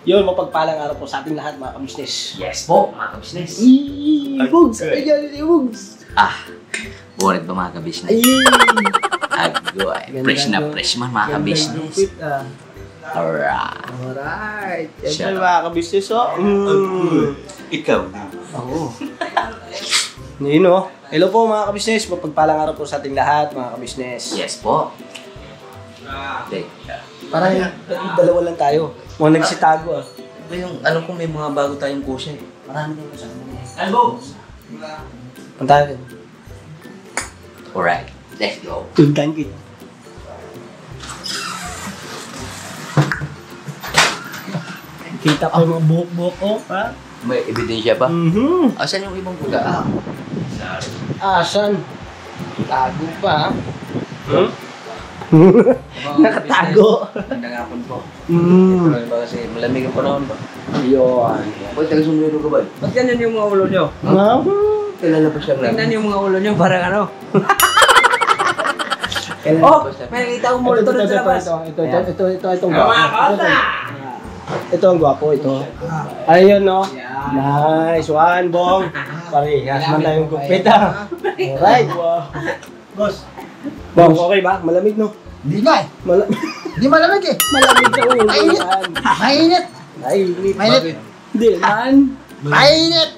Yun, mapagpalang araw po sa ating lahat mga kabisnes. Yes po, mga kabisnes. Bugs! Ayan, Bugs! Buwan ba mga kabisnes? Agoy. Fresh na fresh man mga kabisnes. Alright. Yan Siya. po mga kabisnes, oh. Ikaw. Oo. Yun, oh. Hello po mga kabisnes. Mapagpalang araw po sa ating lahat mga kabisnes. Yes po. Okay. Parang dalawa lang tayo. Mga nagsitago, ah. Ba yung ano kung may mga bago tayong kusya eh. Marami din po sa amin. Albo! Punta natin. Alright, let's go. Tuntan kita. Kita ko yung mga buhok-buhok ko, ha? May ebidensya pa? Asan yung ibang buga? Asan? Tago pa, ha? Nakatago. Magandang hapon po. Ano ba kasi malamig ang panahon ba? Yun. Ba't taga-sumero ka ba? Ba't ganyan yung mga ulo nyo? Kilala pa siya namin. Tingnan yung mga ulo nyo, parang ano. Oh! May nakita ko multo doon sa labas. Itong gwapo. Ito ang gwapo, ito. Ayun, no? Nice one, Bong. Parehas man tayong gupit, ha? Alright. Boss. Bong, okay ba? Malamig, no? Hindi nga eh. Hindi malamig eh. Malamig sa ulo. Mainit. Mainit. Mainit. Mainit. Hindi man. Mainit.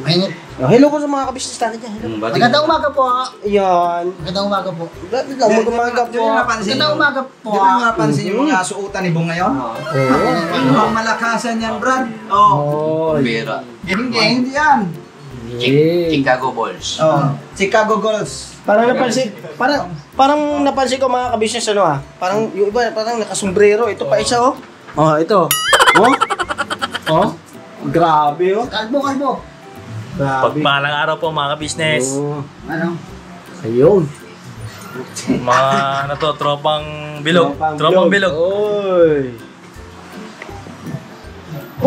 Mainit. Hello po sa mga kabisnes natin dyan. Hello. Magandang umaga po. Yan. Magandang umaga po. Magandang po. Magandang umaga po. Di ba napansin yung mga suotan ni Bong ngayon? Ang malakasan yan, Brad. Oh. Bira. Hindi yan. Chicago Bulls. Chicago Girls. Parang napansin ko mga kabisnes ano ah. Parang yung iba parang nakasombrero. Ito pa isa oh. Oh, ito. Oh. Oh. Grabe oh. Kalbo, kalbo. Grabe. Pagpalang araw po mga ka-business. Oh. Ano? Ayun. Mga ano to, tropang bilog. Tropang bilog. Oy.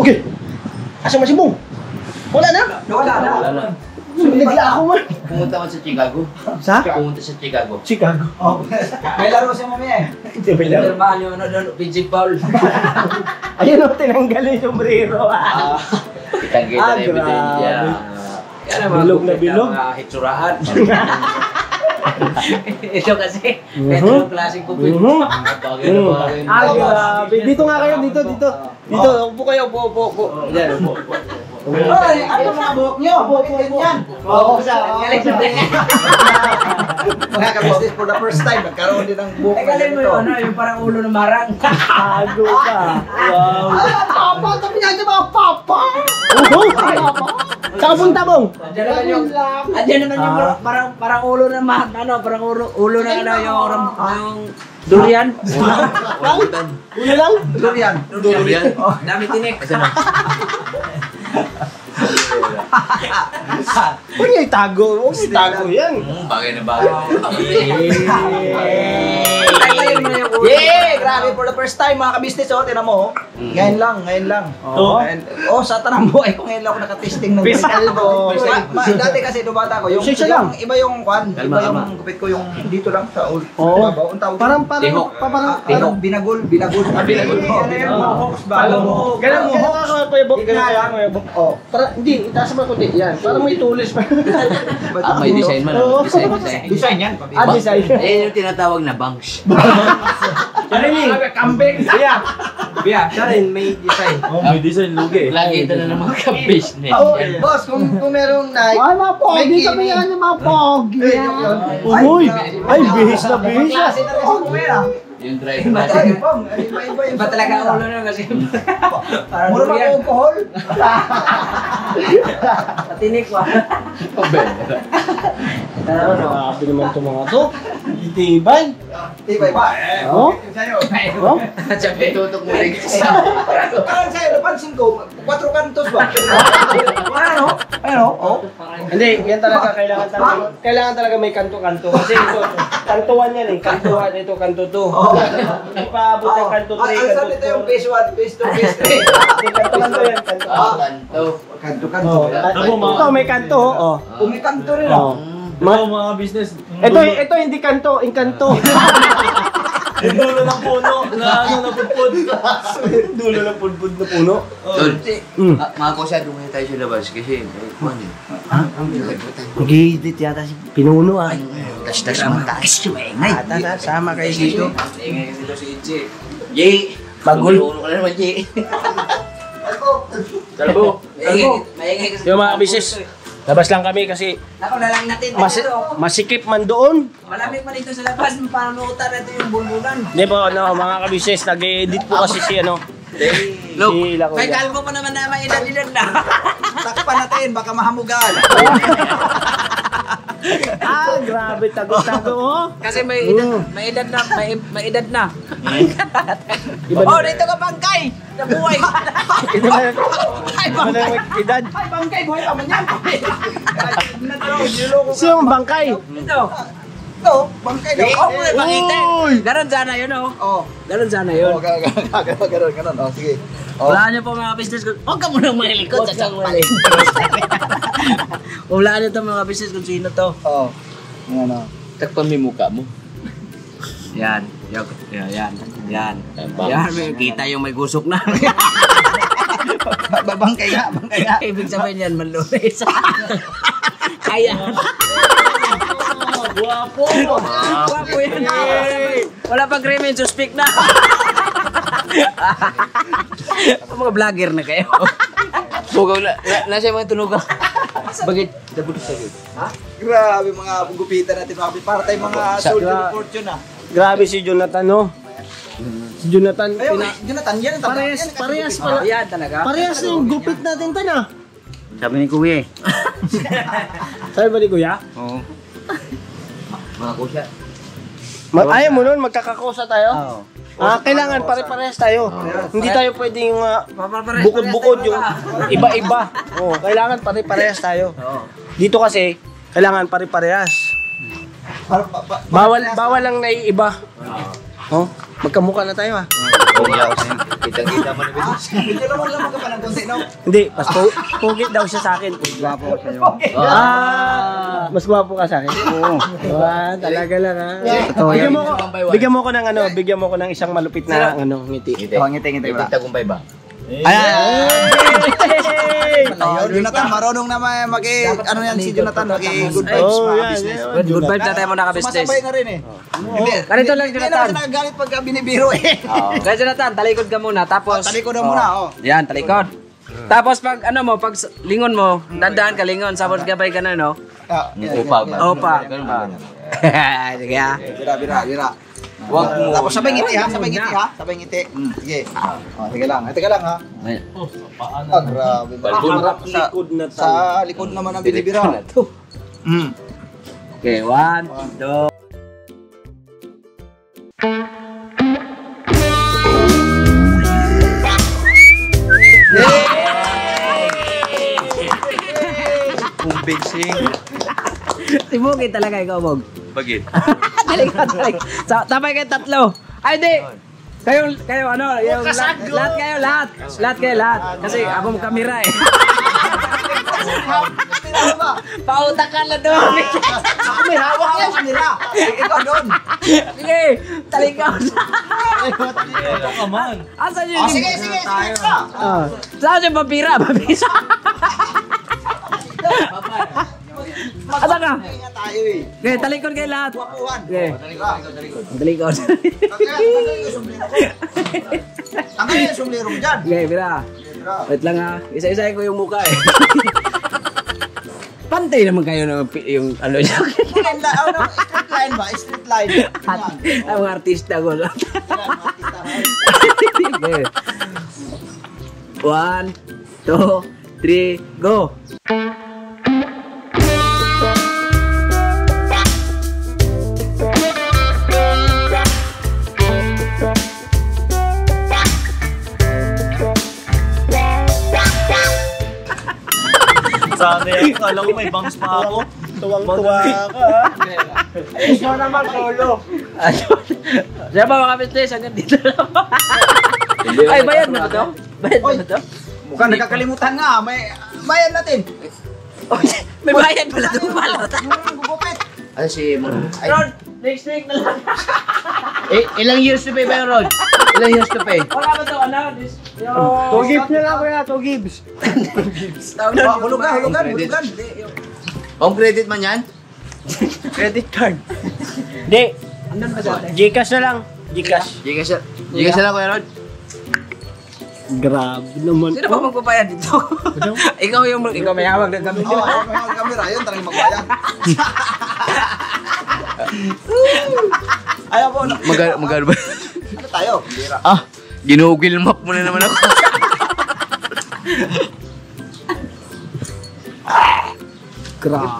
Okay. Asa man si Bong? Wala na? Wala na. Nagla ako man. Pumunta man sa Chicago. Sa? Pumunta sa Chicago. Chicago. May laro siya mamaya eh. Hindi ba lang? Pirmahan yung ano doon, PG Paul. Ayun oh, tinanggal yung sombrero. Kitang-kita na ebidensya. Yan ang mga Bilog na gupit bilog. mga hitsuraan. Ito kasi, ito yung klaseng kupit. Bagay na bagay. Grabe. Dito nga kayo, dito. Dito, upo kayo, upo. Yan, upo. Ay, ano mga buhok nyo? Buhok yan. Oo, sa Mga ka-business for the first time, nagkaroon din ng buhok na Teka mo ganito. yung ano, yung parang ulo ng marang. Tago ka. Wow. Papa, sabi niya niya mga papa. Saan punta, Bong? Andiyan naman yung parang ulo ng ano, parang ulo ng ano, yung durian. Ulo lang? Durian. Durian. Dami tinik. Huwag niya itago. Huwag niya itago yan. Bagay na bagay. Yeah! Grabe for the first time mga ka-business oh, tinan mo oh. Ngayon lang. Sa tanang buhay ko ngayon lang ako nakatesting ng kalbo. Dati kasi do bata ko, yung iba yung kwan, iba yung gupit ko yung dito lang sa ulo. Oo. Parang binagul. Binagul. Ganun mo, hawak ka pa yung bok na. Oh, para hindi itaas mo konti. Yan, para may tulis pa. May design man. Oo. Design yan. Design. Eh, yung tinatawag na bangs. Charing, kambing. Biya, siya rin may design. Oh, may design lugi. Lagi ito na ng mga ka-business. Boss, kung merong Nike, Ay, mga pogi kami yan, mga pogi. Uy, ay bihis na bihis. klase na rin si Kuya. Yung drive Iba na. Iba Iba talaga ang ulo nyo kasi parang Mura pa durian. yung alcohol. Patinik wa. Grabe naman itong mga to. Itibay. Iba. Oh? Sa'yo. Oh? Sabi, tutok mo rin. Parang sa'yo, napansin ko, 4 kantos ba? Ano? Oh. Hindi, yan talaga kailangan talaga may kanto-kanto kasi ito kantuan yan eh, kantuan ito kanto 2. Hindi pa abot ng kanto 3, Ang kanto sabi ito yung 4. phase 1, phase 2, phase 3. Kanto yan, kanto. Kanto. Ito may kanto oh. Kumikanto rin Oh. Mga business. Ito hindi kanto, inkanto. Yung dulo ng puno na ano napudpud. Dulo ng pudpud na puno. Tol, mga ko siya, dumaya tayo sa labas kasi ano eh. Nag-i-edit yata si Pinuno ah. Tas-tas man tayo. Tara, sama kayo dito. Ingay dito si Itzy. Jay! Magulo ka na naman, Jay. Talbo! Maingay kasi. Yung mga bisis, labas lang kami kasi Ako na lang natin. masikip man doon. Malamig pa dito sa labas. Panunutan natin yung bulbulan. Hindi po, ano, mga kabisis, nag-edit po kasi si ano. Look, Si Laco may yan. kalbo pa naman na may edad-edad na. Takpan natin, baka mahamugan. Grabe, tago-tago oh. Kasi may edad na. May edad na. Iba Oh, na, dito ka bangkay! Nabuhay! iba na, iba na yung edad. Ay, bangkay! Buhay pa man yan! Sino ang bangkay? Ito! Ito, bangkay daw. Oh, may pakita! Ganon sana yun, oh. Oh, Ganon sana yun. ganon. Oh, sige. Wala niyo po mga business kung... Huwag ka munang malilikot sa sangwali. Wala niyo to mga business kung sino to. Oh, ano. Takpan mo yung mukha mo. Yan. Yan. May kita yung may gusok na. Bangkay nga. Ibig sabihin yan, manlunes. Kaya. Guwapo. Guwapo yan. Wala pang crimen, suspect na. Mga vlogger na kayo. Bugaw na. Nasa yung mga tunog ka. Bakit? Dabot sa gawin. Grabe mga gupitan natin mga para tayong mga soldier of fortune ah. Grabe si Jonathan oh. Si Jonathan, Ayun, Jonathan, yan ang parehas pala. Yan talaga. Parehas na yung gupit natin tan ah. Sabi ni Kuya eh. Sabi ba ni Kuya? Oo. Mga ko siya. Ayaw mo nun, magkakakosa tayo? Kailangan pare-parehas tayo. Hindi tayo pwedeng bukod-bukod yung iba-iba. Kailangan pare-parehas tayo. Dito kasi, kailangan pare-parehas. Bawal lang naiiba. Magkamukha na tayo ah. Kitang-kita mo na bilis. Medyo lamang ka pa ng konti, no? Hindi, mas pugit daw siya sa akin. Gwapo ko sa'yo. Mas gwapo ka sa akin? Oo. Talaga lang ha. Bigyan mo ko ng ano, bigyan mo ko ng isang malupit na ano, ngiti. Ngiti ba? Tagumpay ba? Jonathan, marunong na ano yan si Jonathan, good vibes mga business. Good vibes na tayo muna ka-business. Masabay na rin eh. Ganito lang, Hindi naman Jonathan. siya nagagalit pagka binibiro eh. Kaya Jonathan, talikod ka muna. Tapos... Talikod na muna, oh. Yan, talikod. Tapos pag ano mo, pag lingon mo, dandaan ka lingon, sabot gabay ka na, no? Upag. Opa. Sige ha. Bira. Wag mo. Tapos sabay ngiti ha. Sabay ngiti. Sige. Teka lang ha. Grabe. Harap likod na tayo. Sa likod naman ang binibira. Okay, 1, 2. Big sing. Tibukin talaga ikaw, Bog. Bakit? Talikod. Tapay kayo tatlo. Ay, di. Kayo ano, yung lahat kayo. Kasi ako mo kamera eh. Pautak ka na doon. Ako may hawak yan nila. Ikaw doon. Sige, talikod. Asan yun? Sige. Saan yung papira? Asa ka? Ingat tayo eh. Okay, talikod kayo lahat. Wapuhan. Okay, talikod. Tanggalin yung sumlirong dyan. Okay, mira. Wait lang ha. Isa-isa ko yung mukha eh. Pantay naman kayo ng yung ano niya. Street line ba? Street line. Ang mga artista ko. Okay. 1, 2, 3, go! Sana yan. Kala ko may bangs pa ako. Tuwang-tuwa ka ha. Ikaw naman, solo. Siya ba mga business? Hanggang dito lang ba? Ay, bayad mo na to? Bayad mo na to? Mukhang nakakalimutan nga. May bayan natin. May bayad pala ito, balot. Gugupit. Ano si Mon? Ron, next week na lang. Ilang years to pay ba yung Rod? Ilang years to pay? Wala ba ito, ano? Two gives na lang kuya, 2 gives. Hulugan. Home credit man yan? Credit card. Hindi. Andun ba dati? Gcash na lang. Gcash. Gigas na lang Kuya Rod. Grabe naman Sino ba magpapayad dito? ikaw may hawak ng gamit. Oo, ayaw ko yung camera yun, talagang magbayad. Ayaw po. Magkano ba? Ano tayo? Bira. Ginugil map mo na naman ako.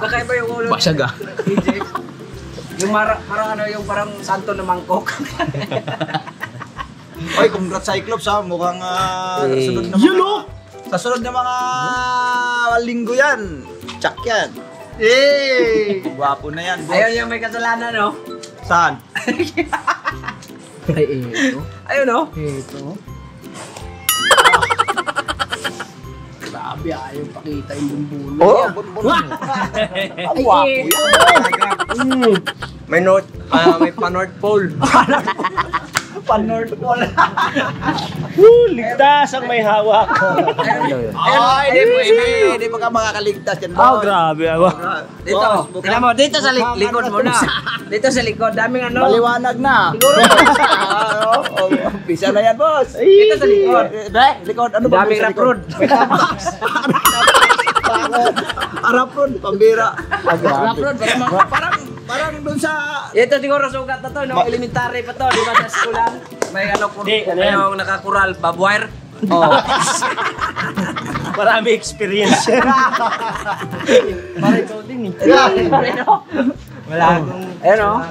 Kakaiba yung ulo. Basag ah. DJ. Yung parang santo na mangkok. Oy, congrats Cyclops ha. Mukhang sunod na sa sunod na mga linggo yan. Tsak yan. Gwapo na yan, boss. Ayun yung may kasalanan, no? Saan? Ayun, no? Grabe, ayaw pakita yung bumbulo. Oh, bunbun. Ang gwapo yan. May pa-North Pole. Pan-North Pole. Ligtas ang may hawak. Hindi pa ka makakaligtas yan, boss. Grabe ako. Dito. Tingnan mo, dito sa likod mo na. Dito sa likod, daming ano. Maliwanag na. Siguro. Bisa na yan, boss. Dito sa likod. Likod. Ano ba? Daming rap road. Arap road, pambira. Rap road, Parang dun sa... Ito siguro sugat na to, no? Elementary pa to, di ba sa eskulan? May ano, yung nakakural, barbwire. Marami experience. Parang ikaw din eh. Wala akong... Ayun, no?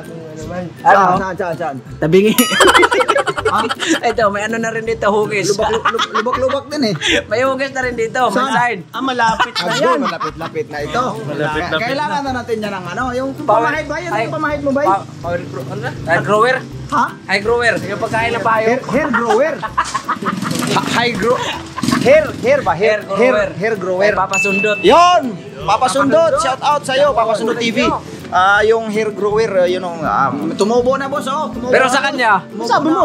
Saan? Tabingi. Ito, may ano na rin dito, hugis. Lubak-lubak din eh. May hugis na rin dito, may side. Malapit na yan. Ayun, malapit-lapit na ito. Malapit-lapit. Kailangan na natin yan ng ano, yung pamahid ba? Yan yung pamahid mo ba? High grower? Ha? High grower, yung pagkain na payo. Hair grower. High grow. Hair ba? Hair grower. May papasundot. Yon! Papasundot, shout out sa'yo, Papasundot TV. Yung hair grower, yun ang tumubo na, boss, oh. Tumubo Pero na, sa boss. kanya,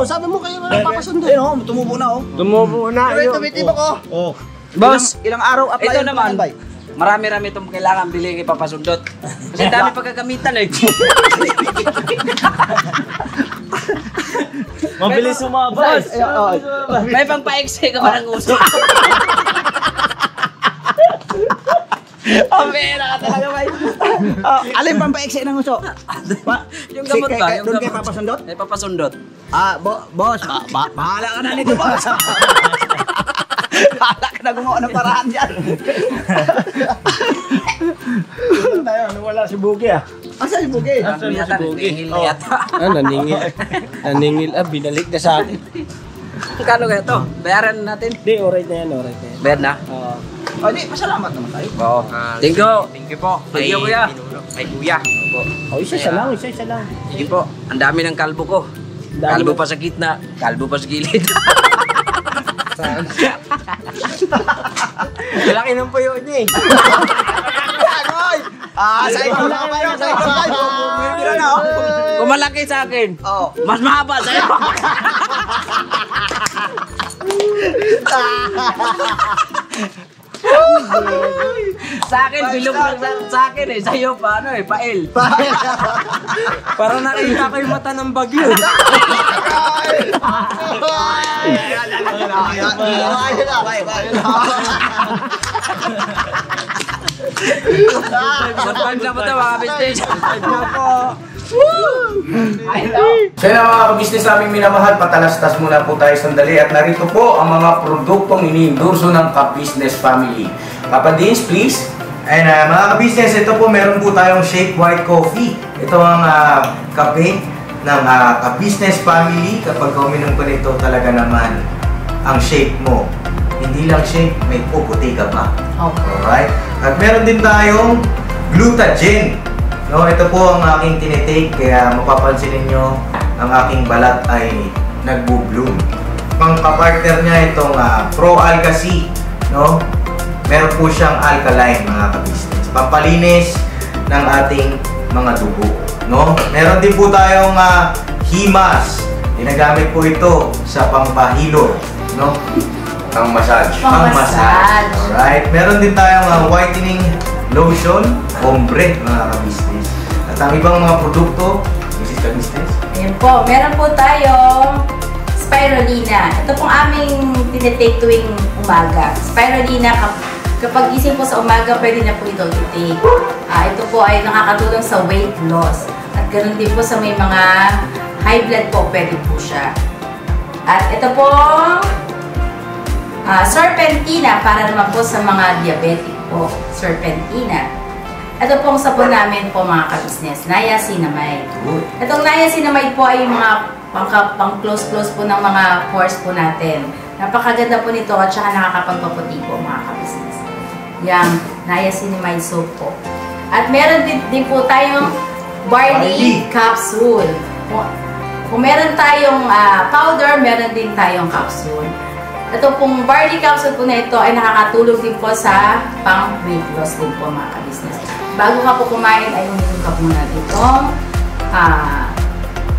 Sabi mo kayo na papasundot. Ayun, oh, tumubo na, oh. Tumubo na. Tumitibok, oh. Oh. boss, Ilang araw apply ito yung naman, panambay? marami-rami itong kailangan bilhin kay papasundot. Kasi dami pagkagamitan eh. Mabilis sumabas. May pangpa-exe ka parang uso. Oh, pera ka talaga, bay. Alin pang pa-exit ng uso? Yung gamot ba? Yung Doon kay gamot. Papasundot? May papasundot. Boss, bahala ka na nito, boss. Bahala ka na gumawa ng paraan dyan. Wala si Bugi ah. Asa yung bugay? Yata, nangihil na yata. Naningil. Binalik na sa akin. Kano kaya to? Bayaran natin. Hindi, alright na yan. Bayad na? O, di, pasalamat naman tayo. Oo. Thank you po. Thank you, kuya. Ay, kuya. Isa lang. Sige po. Ang dami ng kalbo ko. Kalbo pa sa gitna, kalbo pa sa gilid. Laki ng puyo niya eh. Sa ikaw na kayo, sa ikaw na kayo. Bumibira na, oh. Kung malaki sa akin, Oo. mas mahaba sa'yo. Sa akin, bilog lang sa akin eh. Sa'yo pa, ano eh, pail. Para nakita ko yung mata ng bagyo. Good vibes na po ito, mga business. So yun mga kabisnes naming minamahal, patalastas muna po tayo sandali at narito po ang mga produktong ini-endorso ng Ka-Business Family. Papa Dins, please. And mga kabisnes, ito po meron po tayong Shake White Coffee. Ito ang kape ng Ka-Business Family. Kapag uminom ko nito talaga naman ang shake mo. Hindi lang shake, may puputi ka pa. Alright? At meron din tayong Glutagen. No, ito po ang aking tinitake, kaya mapapansin niyo ang aking balat ay nagbo-bloom. Pang-partner niya itong Pro Alka C, no? Meron po siyang alkaline, mga ka-business. Pampalinis ng ating mga dugo, no? Meron din po tayong himas. Ginagamit po ito sa pampahilo, no? Ang massage. Pang-massage. Alright. Meron din tayong whitening lotion, ombre, mga ka-business. At ang ibang mga produkto, Mrs. Ka-business. Ayan po, meron po tayong spirulina. Ito pong aming tinitake tuwing umaga. Spirulina, kapag gising po sa umaga, pwede na po ito i-take. Ito po ay nakakatulong sa weight loss. At ganoon din po sa may mga high blood po, pwede po siya. At ito po, serpentina, para naman po sa mga diabetic po. Serpentina. Ito pong sabon namin po mga ka-business, niacinamide. Itong niacinamide po ay mga pang-close po ng mga pores po natin. Napakaganda po nito at saka nakakapagpaputi po mga ka-business. Yang niacinamide soap po. At meron din po tayong barley capsule. Kung meron tayong powder, meron din tayong capsule. Ito pong barley capsule po na ito ay nakakatulong din po sa pang-weight loss din po mga ka-business. Bago ka po kumain ay uminom ka muna itong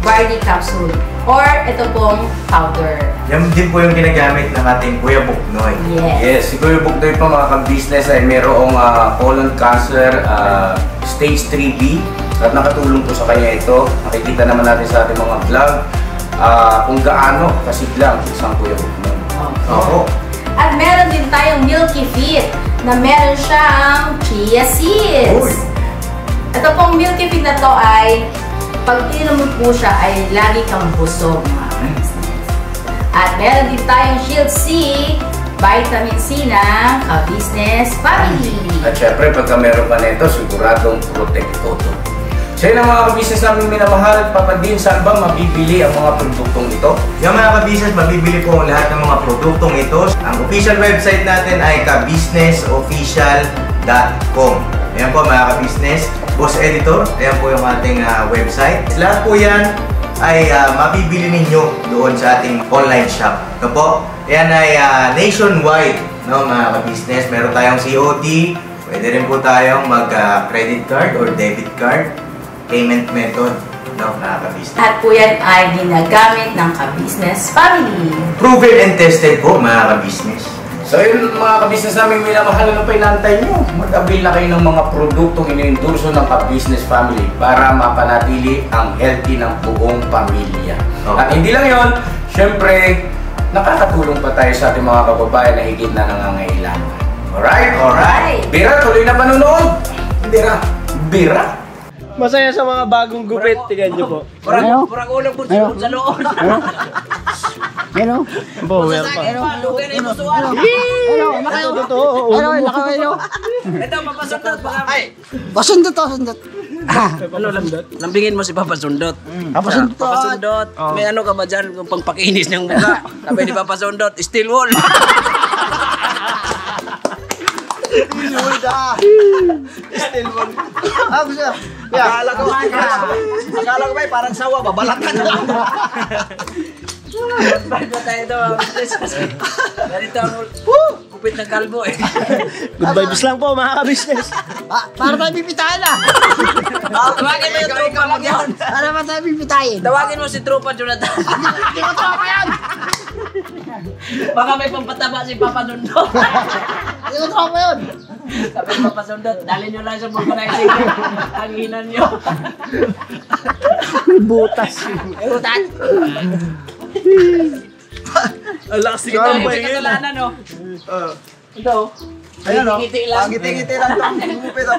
barley capsule or ito pong powder. Yan din po yung ginagamit ng ating Kuya Buknoy. Yes. Yes, si Kuya Buknoy po mga ka-business ay mayroong colon cancer stage 3B at nakatulong po sa kanya ito. Nakikita naman natin sa ating mga vlog kung gaano kasiglang isang Kuya Buknoy. Okay. At meron din tayong Milky Fit na meron siyang chia seeds. Ito pong Milky Fit na to ay pag inom mo po siya ay lagi kang busog mga ka-business. At meron din tayong Shield C, vitamin C na ka-business family. At syempre pagka meron pa nito, siguradong protecto to. So yun ang mga ka-business namin minamahal, papadin saan ba mabibili ang mga produktong ito? Yung mga ka-business, mabibili po ang lahat ng mga produktong ito. Ang official website natin ay kabusinessofficial.com. Ayan po mga ka-business, Boss Editor, ayan po yung ating website. Lahat po yan ay mabibili ninyo doon sa ating online shop. Ito po, ayan ay nationwide, no, mga ka-business. Meron tayong COD, pwede rin po tayong mag-credit card or debit card payment method, no, mga ka-business. At po yan ay ginagamit ng ka-business family. Proven and tested po, mga ka-business. So yun mga ka-business namin minamahal, ano pa inaantay nyo? Mag-avail na kayo ng mga produktong iniendorso ng ka-business family para mapanatili ang healthy ng buong pamilya. Okay. At hindi lang yun, syempre, nakakatulong pa tayo sa ating mga kababayan na higit na nangangailangan. Alright? Alright. Bira, tuloy na panunood. Bira. Masaya sa mga bagong gupit, tingnan nyo po. Parang ulang po sa loob. Hello? Bo, meron pa. Lugay na yung musuhan. Ito, totoo. Ito, mapasundot. Ay! Pasundot to, sundot. Ano, lambingin mo si Papa Sundot. Pasundot. Papa Sundot. May ano ka ba dyan? Kung pangpakinis ng mukha. Sabi ni Papa Sundot, steel wool. Still mo. Gusto. Akala ko ba parang sawa, babalatan. Bago tayo ito, ganito ang kupit ng kalbo eh. Good vibes lang po, mga ka-business. Para tayo pipitayin na. Tawagin mo yung tropa mo. Para ba tayo pipitayin? Tawagin mo si Tropa Jonathan. Hindi ko tropa yan. Baka may pampataba si Papa Sundot. Hindi ko tropa yun. Sabi ni Papa Sundot, dali nyo lang sa vulcanizing. Ang hinan nyo. Butas. Butas. Ang lakas Ito yung kasalanan, no? Ito. Ayan o. Ngiti lang. Ngiti lang itong gumupit o.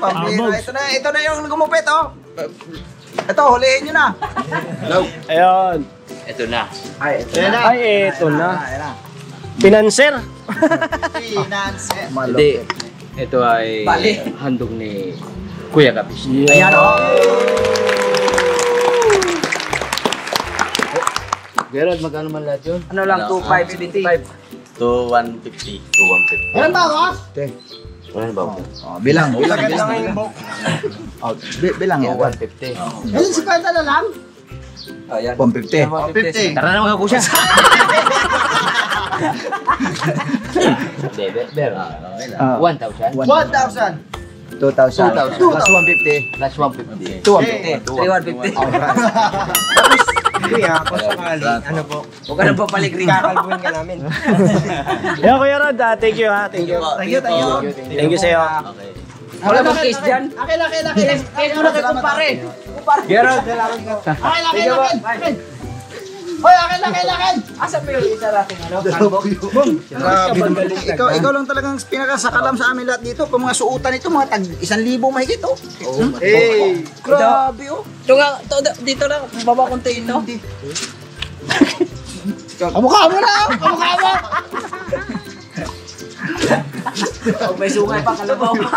Ito na yung gumupit o. Ito, hulihin nyo na. Ayun. Ito na. Ay, ito Ay, ito na. Pinanser. Finance. Hindi. Ito ay handog ni Kuya Kabis. Ayan o. Gerald, magkano man lahat yun? Ano lang, 2,550. 2,150. 2,150. Ilan ba, boss? Ano ba po? Bilang. Bilang yan. 2,150. Ilan si Kwenta na lang? Ayan. 150. Tara na mga kusya. Beber. 1,000. 1,000. 2,000. 2,000. Plus 150. Plus 150. 250. 3,150. Kuya, kung sakali, ano po? Huwag ka nang papaligring. Kakalbuhin ka namin. Yo, Kuya Rod, thank you ha. Thank you. Thank you sa'yo. Wala bang case dyan? Akin. Case mo na kay kumpare. Gerald, salamat po. Akin. Hoy, akin. Asa pa yung isa natin, ano? Ikaw lang talagang pinakasakalam sa amin lahat dito. Kung mga suutan ito, mga tag 1,000 mahigit oh. Hey! Grabe oh. Ito nga, dito lang, baba konti ito. Kamukha mo na! Kamukha mo! Huwag may sungay pa, kalabaw pa.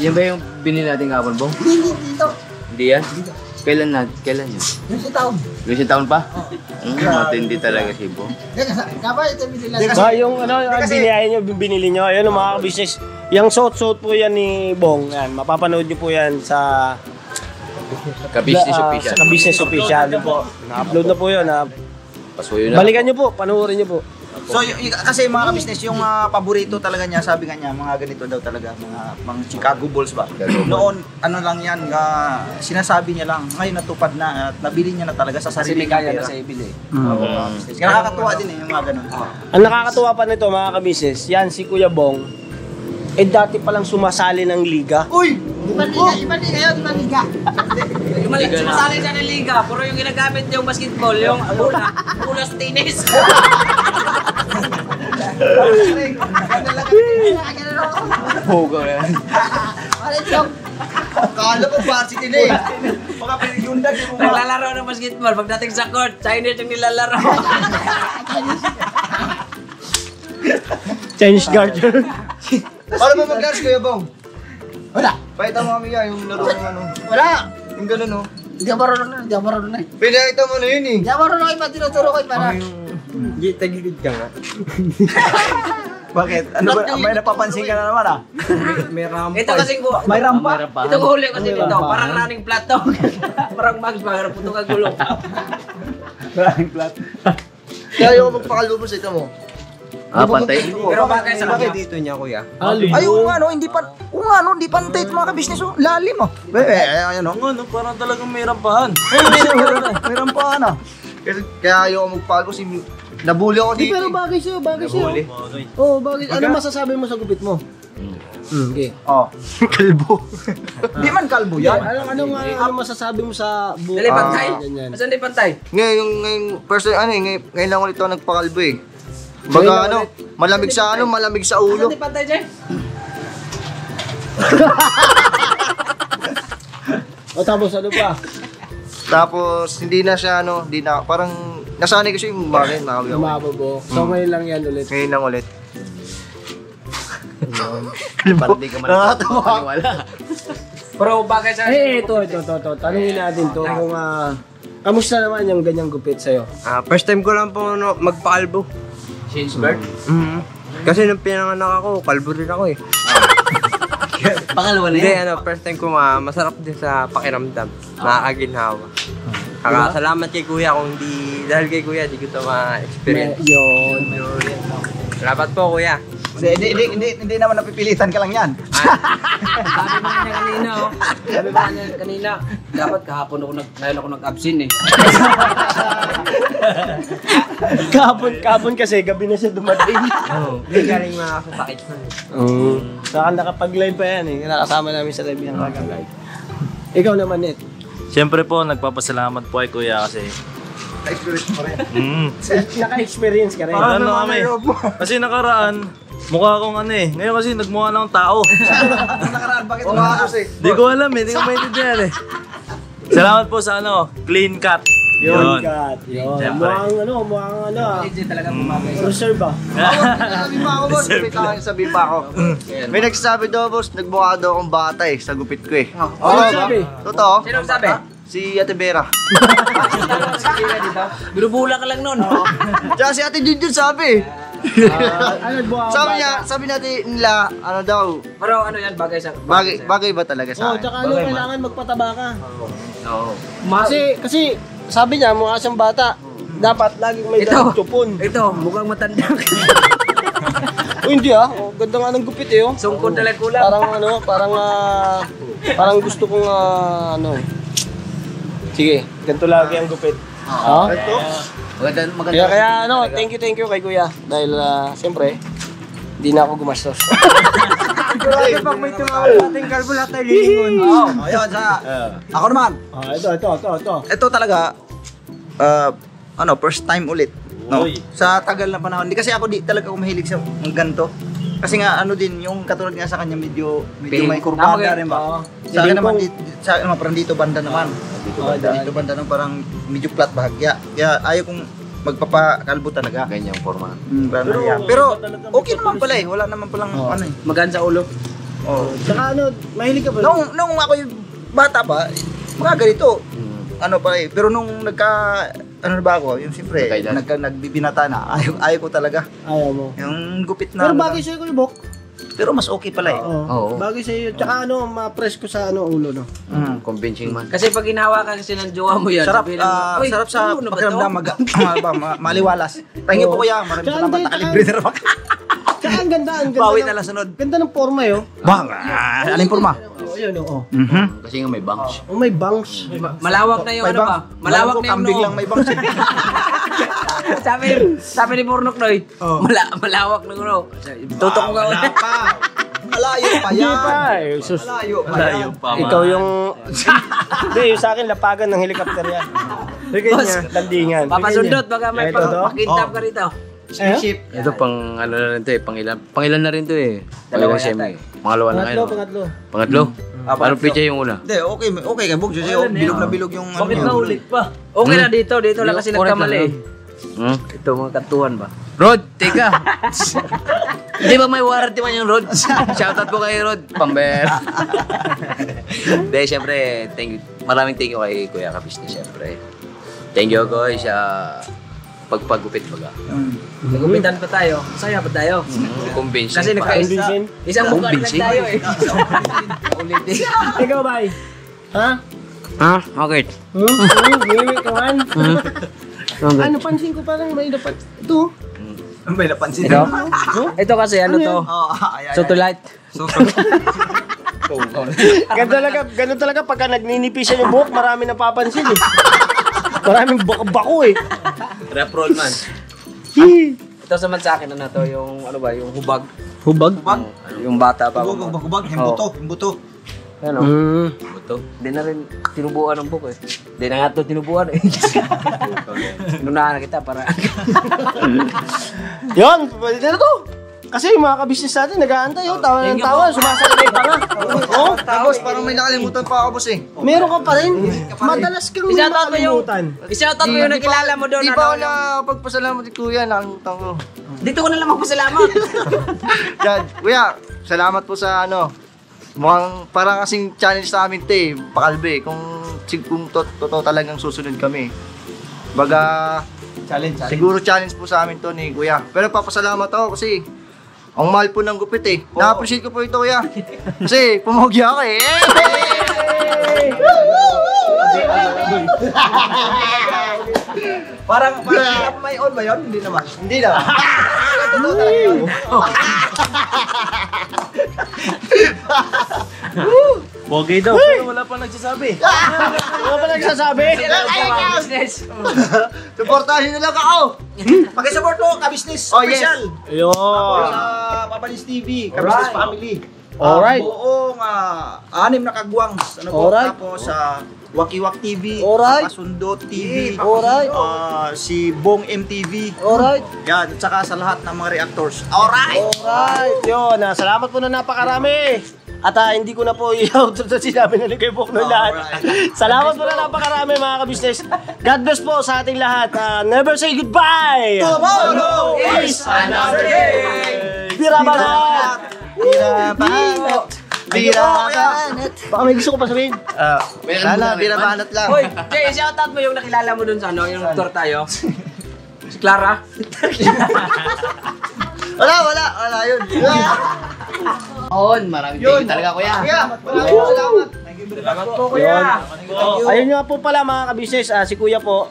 Yan ba yung binili natin kahapon, Bong? Dito. Hindi yan? Kailan yun? Lusin taon pa? Matindi talaga si Bong. Kapag ito binila Ba, yung biniyahin nyo, binili nyo, ayun mga ka-business. Yung suot po yan ni Bong. Yan, mapapanood nyo po yan sa Ka-business official. Sa ka-business official din po. Na-upload na po yun. Pasuyo na. Balikan nyo po, panoorin nyo po. So kasi mga ka-business yung paborito talaga niya, sabi nga niya, mga ganito daw talaga, mga Chicago Bulls ba. Noon ano lang yan, sinasabi niya lang, ngayon natupad na at nabili niya na talaga sa Kasi sarili may kaya niya na pera. sa ibili. Kaya nakakatuwa din yung mga ganun. Ang nakakatuwa pa nito mga ka-business, yan si Kuya Bong, dati palang sumasali ng liga. Uy! Ibang liga yun, ibang liga. Sumasali siya ng liga, pero yung ginagamit yung basketball, yung ulas tennis. Hugo yan. Malit yung Kala ko varsity na eh. Baka pinigundag yung mga... Naglalaro ng basketball, pagdating sa court, Chinese yung nilalaro. Chinese guard. Paano ba mag-lars Kuya Bong? Wala. Pakita mo kami yung laro ng ano. Wala. Yung ganun oh. Hindi ako marunong na. Pinakita mo na yun eh. Hindi ako marunong iba, tinuturo ko iba na. Hindi, tagilid ka nga. Bakit? Ano ba? May napapansin ka na naman ah. May rampa. Ito kasi May rampa? ito ko huli kasi dito, parang running flat to. Parang Max, parang puto ka gulong. Kaya yung magpakalbo mo sa ito mo. Pantay. Pero bagay sa kanya. Dito niya, kuya. Ay, oo nga no, hindi pantay mga ka-business oh. Lalim oh. Ayan oh. Ano, parang talagang may rampahan. May rampahan ah. Kaya ayoko magpakalbo kasi nabuli ako Di, dito. pero bagay sa'yo. Oo, bagay. Ano masasabi mo sa gupit mo? Okay. Oh. Kalbo. Di man kalbo yan. Ano masasabi mo sa buhay? Dali, pantay. Ganyan. Asan di pantay? Ngayon ngayon lang ulit ako nagpakalbo eh. Baga ano, malamig sa ulo. Asan di pantay, Jay? O tapos ano pa? Tapos hindi na siya ano, hindi na parang nasanay ko siya yung bagay na Lumababo. So ngayon lang yan ulit. Ngayon lang ulit. Parang di ka maniwala. Pero bagay sa Ito. Tanungin natin to kung kamusta naman yung ganyang gupit sa'yo? First time ko lang po magpa-kalbo. Change bird? Kasi nung pinanganak ako, kalbo rin ako eh. Pangalawa na Hindi, yan. first time ko masarap din sa pakiramdam. Nakakaginhawa. Salamat kay kuya kung dahil kay kuya, di ko ito ma-experience. Yun. Salamat po kuya. Hindi naman napipilitan ka lang yan. Sabi ba niya kanina, oh. Sabi ba niya kanina, dapat kahapon ngayon ako nag-absent eh. Kahapon kasi, gabi na siya dumating. Hindi galing mga sakit na. Saka nakapag-live pa yan eh. Nakasama namin sa live yung live. Ikaw naman, Net. Siyempre po, nagpapasalamat po kay Kuya kasi Na-experience mo rin. Naka-experience ka rin. ano kami. Kasi nakaraan, mukha akong ano eh. Ngayon kasi nagmukha na akong tao. Nakaraan, bakit umakas eh? Di ko alam eh, di ko maintindihan eh. Salamat po sa Clean Cut. Yun. Yun. Siyempre. Mukhang Legit talaga bumagay. reserve ba? Sabi pa ako, boss. Sabi pa ako. May nagsasabi daw, boss, nagmukha daw akong bata eh, sa gupit ko eh. Ano sabi? Totoo? Sino sabi? Si Ate Vera. Binubula ka lang nun. Tsaka si Ate Junjun sabi eh. Ano Sabi natin nila, ano daw, Pero ano yan, bagay sa... bagay ba talaga sa akin? tsaka kailangan magpataba ka. Oo. Kasi sabi niya, mukha siyang bata. Dapat laging may dalang tupon. Ito, mukhang matanda. Hindi ganda nga ng gupit eh. Sungkod na lang kulang. Parang gusto kong Sige, ganito lagi ang gupit. Oh? Maganda. Kaya ano, thank you kay Kuya. Dahil siyempre, hindi na ako gumastos. Grabe pag may tumawag natin kalbo lahat tayo lilingon. Ayun, ako naman. Ito. Ito talaga, first time ulit. No? Sa tagal na panahon. Hindi kasi ako talaga mahilig sa ganito. Kasi nga din yung katulad nga sa kanya medyo may kurbada rin ba. Sa akin naman parang dito banda naman. Dito banda naman parang medyo flat bahagya. Kaya ayaw kong magpapakalbo talaga. Ganyang forma. Pero okay naman pala eh. Wala naman palang Magaan sa ulo. Oh. Saka mahilig ka ba? Nung ako yung bata pa, mga ganito. Pero nung yung siyempre, nagbibinata na, ayaw ko talaga. Ayaw mo. Yung gupit na. Pero bagay sa'yo, Kuya Bok. Pero mas okay pala eh. Oo. Bagay sa'yo. Tsaka ma-press ko sa ulo, no? Convincing man. Kasi pag hinawa ka kasi ng jowa mo yan, Sarap, sabihin mo, "Uy, sarap sa ano ba pakiramdam, to?" maliwalas. Thank you po kuya, maraming salamat, nakalibre na naman. Tsaka ang ganda. Bawi na lang sunod. Ganda ng forma, yo. Bang! Alin porma? Ayun, oo. Kasi nga may bangs. Oh, may bangs. Malawak na yung ano ba? Malawak na yung kambing lang may bangs. sabi ni Purnok Noy, malawak na ano. Tutok mo ka. Wala pa. Malayo pa yan. Malayo pa. Ikaw yung... Hindi, yung sa akin, lapagan ng helicopter yan. Landingan. Papasundot, baka may pakintap ka rito. Spaceship. Ito pang ano na rin to eh, pangilan na rin to eh. Pangilan semi. Pangalawa na ngayon. Pangatlo. Parang pitcha yung una. Hindi, okay kay Bog. Bilog na bilog yung... Bakit na ulit pa? Okay na dito lang kasi nagkamali eh. Ito mga katuhan ba? Rod, teka! Di ba may warranty man yung Rod? Shoutout po kay Rod, pamber. Hindi, syempre, maraming thank you kay Kuya Kabisnes, syempre. Thank you guys sa pagpagupit baga. Nagupitan pa tayo, masaya pa tayo. Convincing. Kasi isang mukha lang tayo eh. Ulitin. Ikaw, bay? Ha? Ha? Bakit? Gimik ka man? Ano, pansin ko parang may dapat. Ito. May napansin. Ito kasi ano to? Sotolite. Ganun talaga pagka nagninipisan yung buhok, marami napapansin eh. Maraming bako eh. Rap roll man. Ito naman sa akin ano to, yung ano ba, yung hubag. Hubag? Yung bata pa. Hubag, yung buto. Ano? Buto. Hindi na rin tinubuan ng buko eh. Hindi na nga ito tinubuan eh. Inunahan na kita para... Yun, pwede na to. Kasi yung mga kabisnes natin, nag-aantay, tawa ng tawa, sumasakay pa nga. Tapos parang may nakalimutan pa ako boss eh. Meron ka pa rin. Madalas kang makalimutan. I-shoutout mo yung nakilala mo doon. Di ba ako nakapagpasalamat ni Kuya, nakalimutan ko. Dito ko na lang magpasalamat. Yan, Kuya, salamat po sa mukhang parang kasing challenge sa amin ito eh, pakalbe. Kung totoo talagang susunod kami. Baga, siguro challenge po sa amin to ni Kuya. Pero papasalamat ako kasi ang mahal po ng gupit eh. Na-appreciate ko po ito Kuya. Kasi pumogya ako eh. Parang may on ba yun? Hindi naman. Hindi naman. Totoo talaga yun. Bogey daw, pero wala pa nagsasabi. Wala pa nagsasabi? Supportahin nyo lang ako. Pakisupport mo, Kabisnes Official. Ayun. Sa Papalis TV, Kabisnes Family. Alright. Buong 6 na kagwang. Tapos sa Wakiwak TV, Pasundot TV, si Bong MTV. Alright. Yan, at saka sa lahat ng mga reactors. Alright. Yun, salamat po na napakarami. At hindi ko na po i-outro sa sinabi na kay Bok ng lahat. Salamat po na napakarami mga kabisnes. God bless po sa ating lahat. Never say goodbye. Tomorrow is another day. Birabanat! Birabanat. Birabanat. Baka may gusto ko pa sabihin. Sana, birabanat lang. Hoy, Jay, shoutout mo yung nakilala mo dun sa yung tour tayo. Si Clara. Wala yun. Maraming thank you talaga kuya. Maraming salamat. Salamat po kuya. Ayun nga po pala mga kabisnes, si Kuya po,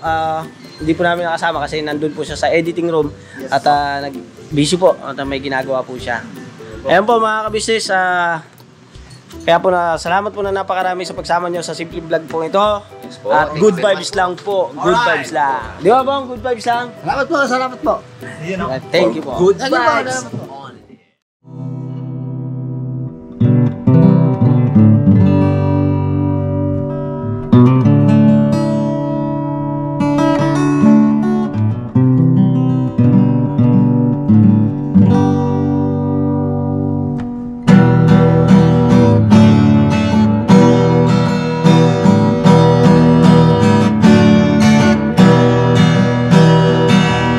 hindi po namin nakasama kasi nandun po siya sa editing room at busy po at may ginagawa po siya. Ayun po mga kabisnes, kaya po salamat po na napakarami sa pagsama nyo sa simple vlog po ito. At good vibes lang po. Good vibes lang. Di ba bang good vibes lang? Salamat po, salamat po. Thank you po. Good Thank you po, vibes. salamat po.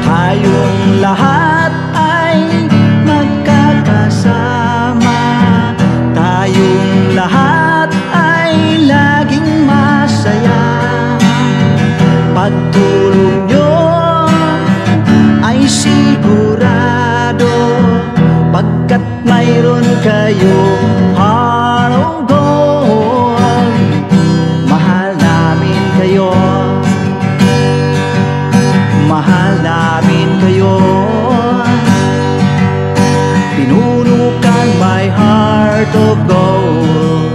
Tayong lahat ay magkakasama. Tayong lahat ay laging masaya. Pagtulong nyo ay sigurado, pagkat mayroon kayo heart of gold. Mahal namin kayo, mahal namin kayo. Pinunukan my heart of gold.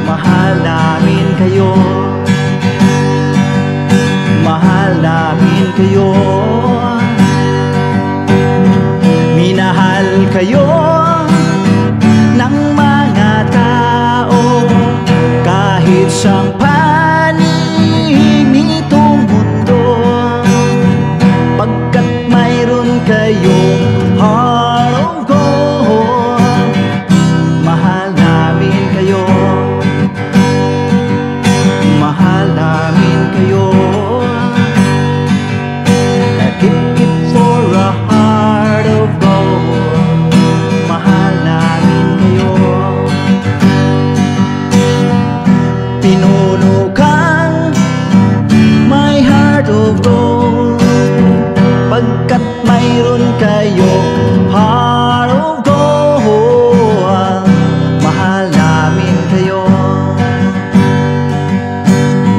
Mahal namin kayo, mahal namin kayo. Minahal kayo ng mga tao kahit sang panig nitong mundo, pagkat mayroon kayong heart of gold. Mahal namin kayo, mahal namin kayo. Keep it for a heart of gold. Mahal namin kayo. Pinuno kang my heart of gold, pagkat mayroon kayo heart of gold. Mahal namin kayo,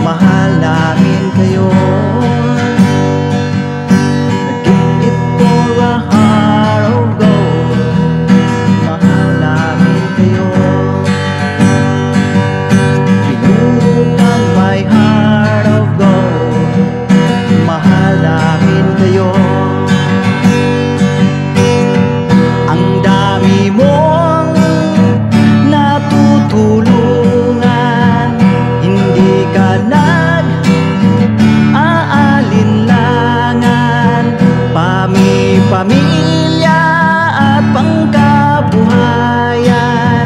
mahal namin kayo. Give it for a heart of gold. Mahal namin kayo. Pinunukan my heart of gold. Mahal namin kayo. Ang dami mong natutulungan, hindi ka nag-aalinlangan. Pamilya at pangkabuhayan,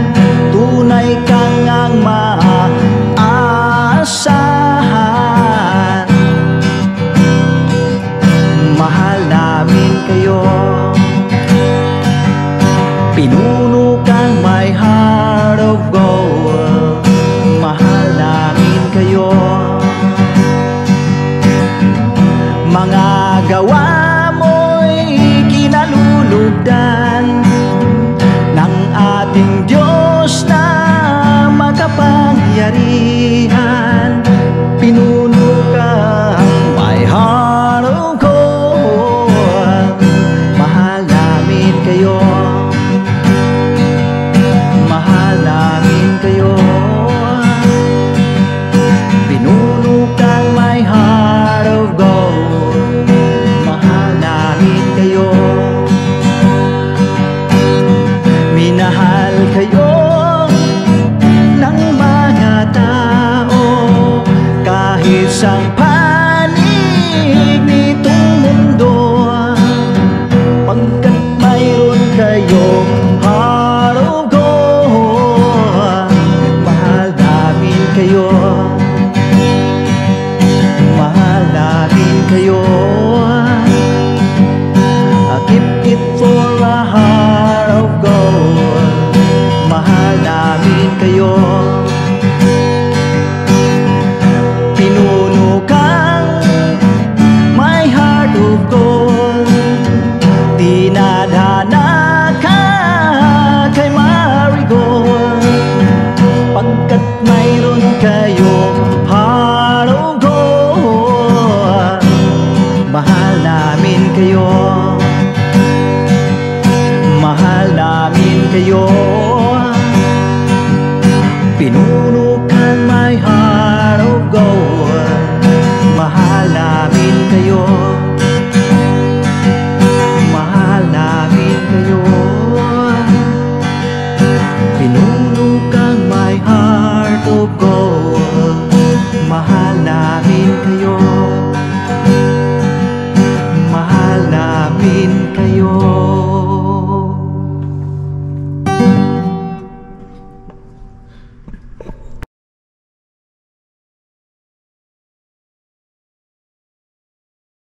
tunay kang ang maaasahan. Mahal namin kayo. Pinuno kang my heart of gold. Mahal namin kayo. Mga gawa mo'y kinalulugdan ng ating Diyos na makapangyarihan. Pinuno kang my heart of gold. Mahal namin kayo, mahal namin kayo. Pinuno kang my heart of gold. Mahal namin kayo. Minahal kayo ng mga tao kahit sang panig